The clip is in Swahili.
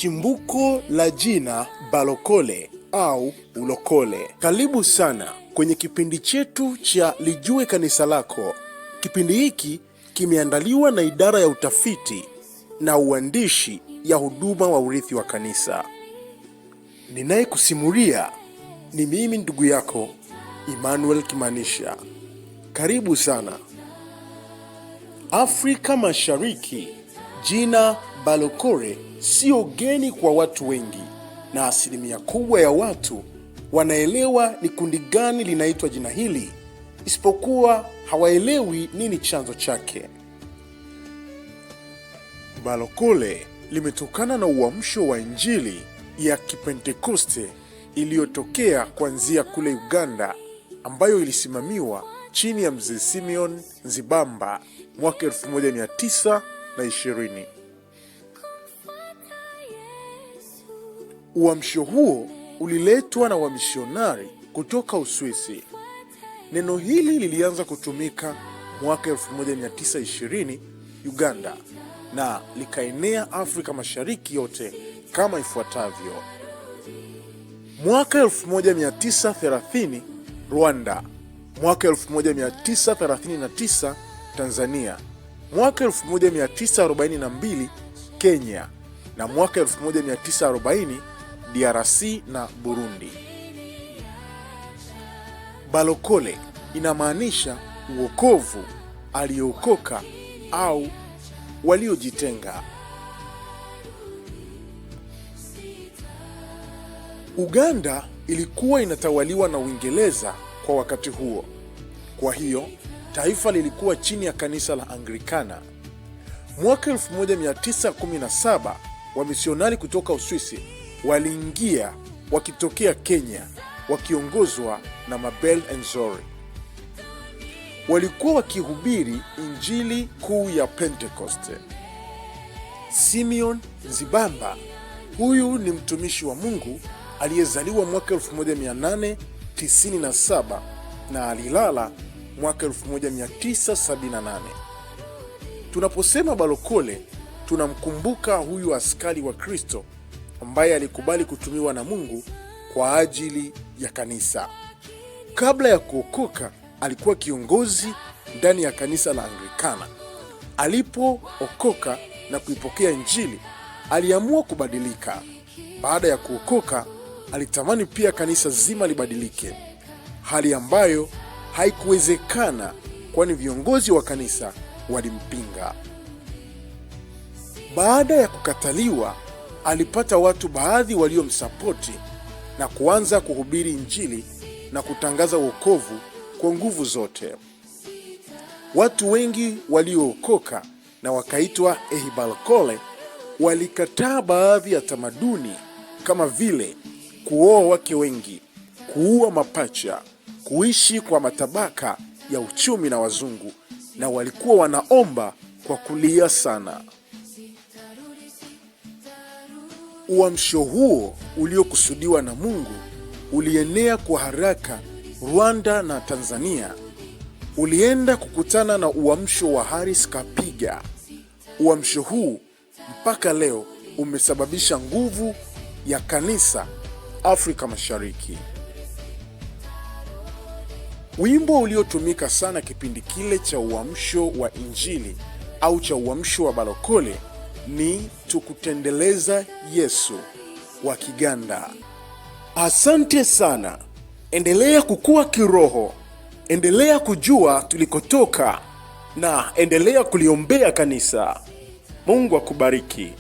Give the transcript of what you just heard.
Chimbuko la jina Balokole au ulokole. Karibu sana kwenye kipindi chetu cha Lijue Kanisa Lako. Kipindi hiki kimeandaliwa na idara ya utafiti na uandishi ya huduma wa urithi wa kanisa. Ninayekusimulia ni mimi ndugu yako Emmanuel Kimanisha. Karibu sana. Afrika Mashariki, jina Balokole sio geni kwa watu wengi, na asilimia kubwa ya watu wanaelewa ni kundi gani linaitwa jina hili, isipokuwa hawaelewi nini chanzo chake. Balokole limetokana na uamsho wa Injili ya Kipentekoste iliyotokea kuanzia kule Uganda, ambayo ilisimamiwa chini ya mzee Simeon Nzibamba mwaka 1920. Uamsho huo uliletwa na wamisionari kutoka Uswisi. Neno hili lilianza kutumika mwaka 1920 Uganda, na likaenea Afrika Mashariki yote kama ifuatavyo: mwaka 1930 Rwanda, mwaka 1939 Tanzania, mwaka 1942 Kenya, na mwaka 1940 DRC na Burundi. Balokole inamaanisha uokovu, aliyookoka au waliojitenga. Uganda ilikuwa inatawaliwa na Uingereza kwa wakati huo. Kwa hiyo taifa lilikuwa chini ya kanisa la Anglikana. Mwaka 1917 wamisionari kutoka Uswisi waliingia wakitokea Kenya, wakiongozwa na Mabel Enzori. Walikuwa wakihubiri injili kuu ya Pentekoste. Simeon Nzibamba, huyu ni mtumishi wa Mungu aliyezaliwa mwaka 1897 na alilala mwaka 1978. Tunaposema Balokole, tunamkumbuka huyu askari wa Kristo ambaye alikubali kutumiwa na Mungu kwa ajili ya kanisa. Kabla ya kuokoka, alikuwa kiongozi ndani ya kanisa la Anglikana. Alipookoka na kuipokea Injili, aliamua kubadilika. Baada ya kuokoka, alitamani pia kanisa zima libadilike, hali ambayo haikuwezekana, kwani viongozi wa kanisa walimpinga. Baada ya kukataliwa, alipata watu baadhi waliomsapoti na kuanza kuhubiri Injili na kutangaza wokovu kwa nguvu zote. Watu wengi waliookoka na wakaitwa Balokole walikataa baadhi ya tamaduni kama vile kuoa wake wengi, kuua mapacha, kuishi kwa matabaka ya uchumi na wazungu, na walikuwa wanaomba kwa kulia sana. Uamsho huo uliokusudiwa na Mungu ulienea kwa haraka Rwanda na Tanzania. Ulienda kukutana na uamsho wa Haris Kapiga. Uamsho huu mpaka leo umesababisha nguvu ya kanisa Afrika Mashariki. Wimbo uliotumika sana kipindi kile cha uamsho wa Injili au cha uamsho wa Balokole ni Tukutendeleza Yesu wa Kiganda. Asante sana. Endelea kukua kiroho, endelea kujua tulikotoka, na endelea kuliombea kanisa. Mungu akubariki.